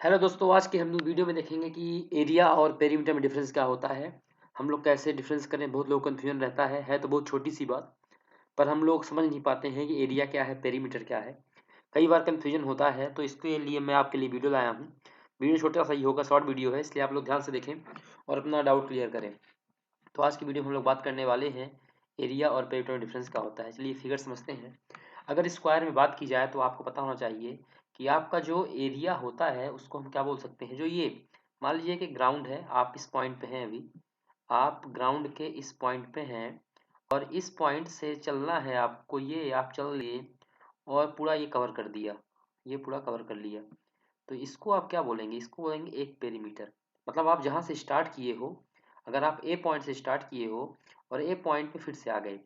Hello दोस्तों, आज के हम लोग वीडियो में देखेंगे कि एरिया और पेरीमीटर में डिफरेंस क्या होता है। हम लोग कैसे डिफरेंस करें, बहुत लोग कन्फ्यूजन रहता है तो बहुत छोटी सी बात, पर हम लोग समझ नहीं पाते हैं कि एरिया क्या है, पेरीमीटर क्या है। कई बार कन्फ्यूजन होता है, तो इसके लिए मैं आपके लिए वीडियो लाया हूँ। वीडियो छोटा सा ही होगा, शॉर्ट वीडियो है, इसलिए आप लोग ध्यान से देखें और अपना डाउट क्लियर करें। तो आज की वीडियो में हम लोग बात करने वाले हैं एरिया और पेरीमीटर में डिफरेंस क्या होता है। चलिए फिगर समझते हैं। अगर स्क्वायर में बात की जाए तो आपको पता होना चाहिए कि आपका जो एरिया होता है उसको हम क्या बोल सकते हैं। जो ये मान लीजिए कि ग्राउंड है, आप इस पॉइंट पे हैं, अभी आप ग्राउंड के इस पॉइंट पे हैं और इस पॉइंट से चलना है आपको, ये आप चल लिए और पूरा ये कवर कर दिया, ये पूरा कवर कर लिया, तो इसको आप क्या बोलेंगे? इसको बोलेंगे एक पेरीमीटर। मतलब आप जहाँ से स्टार्ट किए हो, अगर आप ए पॉइंट से स्टार्ट किए हो और ए पॉइंट पे फिर से आ गए,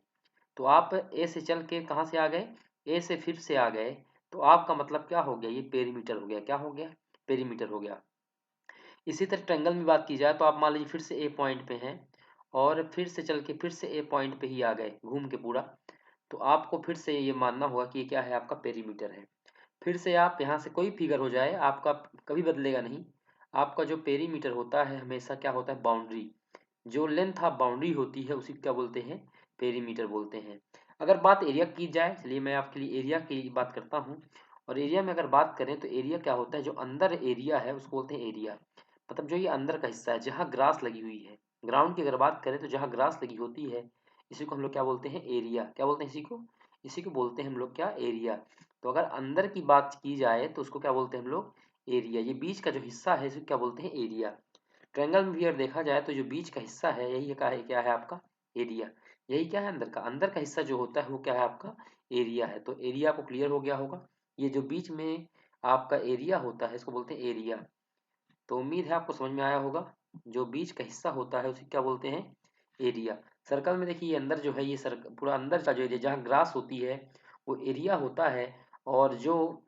तो आप ए से चल के कहाँ से आ गए? ए से फिर से आ गए, तो आपका मतलब क्या हो गया? ये पेरीमीटर हो गया। क्या हो गया? पेरीमीटर हो गया। इसी तरह ट्रायंगल में बात की जाए तो आप मान लीजिए फिर से ए पॉइंट पे हैं और फिर से चल के फिर से ए पॉइंट पे ही आ गए घूम के पूरा, तो आपको फिर से ये मानना होगा कि ये क्या है? आपका पेरीमीटर है। फिर से आप यहाँ से कोई फिगर हो जाए, आपका कभी बदलेगा नहीं। आपका जो पेरीमीटर होता है हमेशा क्या होता है? बाउंड्री। जो लेंथ ऑफ बाउंड्री होती है उसी को क्या बोलते हैं? पेरीमीटर बोलते हैं। अगर बात एरिया की जाए, चलिए मैं आपके लिए एरिया की बात करता हूँ। और एरिया में अगर बात करें तो एरिया क्या होता है? जो अंदर एरिया है उसको बोलते हैं एरिया। मतलब जो ये अंदर का हिस्सा है जहाँ ग्रास लगी हुई है, ग्राउंड की अगर बात करें तो जहाँ ग्रास लगी होती है, इसी को हम लोग क्या बोलते हैं? एरिया। क्या बोलते हैं इसी को? इसी को बोलते हैं हम लोग क्या? एरिया। तो अगर अंदर की बात की जाए तो उसको क्या बोलते हैं हम लोग? एरिया। ये बीच का जो हिस्सा है इसको क्या बोलते हैं? एरिया। ट्रायंगल में भी अगर देखा जाए तो जो बीच का हिस्सा है यही क्या है आपका? एरिया। यही क्या है? अंदर का हिस्सा जो होता है वो क्या है? आपका एरिया है। तो एरिया आपको क्लियर हो गया होगा। ये जो बीच में आपका एरिया होता है इसको बोलते हैं एरिया। तो उम्मीद है आपको समझ में आया होगा। जो बीच का हिस्सा होता है उसे क्या बोलते हैं? एरिया। सर्कल में देखिए, ये अंदर जो है, ये सर्कल पूरा अंदर का जो एरिया जहाँ ग्रास होती है वो एरिया होता है। और जो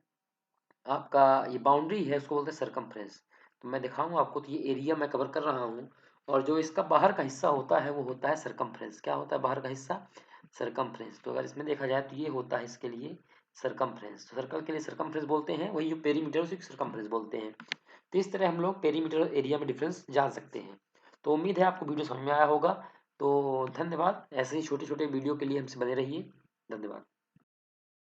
आपका ये बाउंड्री है उसको बोलते हैं सरकमफ्रेंस। तो मैं दिखाऊंगा आपको, तो ये एरिया मैं कवर कर रहा हूँ और जो इसका बाहर का हिस्सा होता है वो होता है सरकमफ्रेंस। क्या होता है बाहर का हिस्सा? सरकमफ्रेंस। तो अगर इसमें देखा जाए तो ये होता है इसके लिए सरकमफ्रेंस। तो सर्कल के लिए सरकमफ्रेंस बोलते हैं, वही जो पेरीमीटर उसी को सरकमफ्रेंस बोलते हैं। तो इस तरह हम लोग पेरीमीटर और एरिया में डिफरेंस जान सकते हैं। तो उम्मीद है आपको वीडियो समझ में आया होगा। तो धन्यवाद। ऐसे ही छोटे छोटे वीडियो के लिए हमसे बने रहिए। धन्यवाद।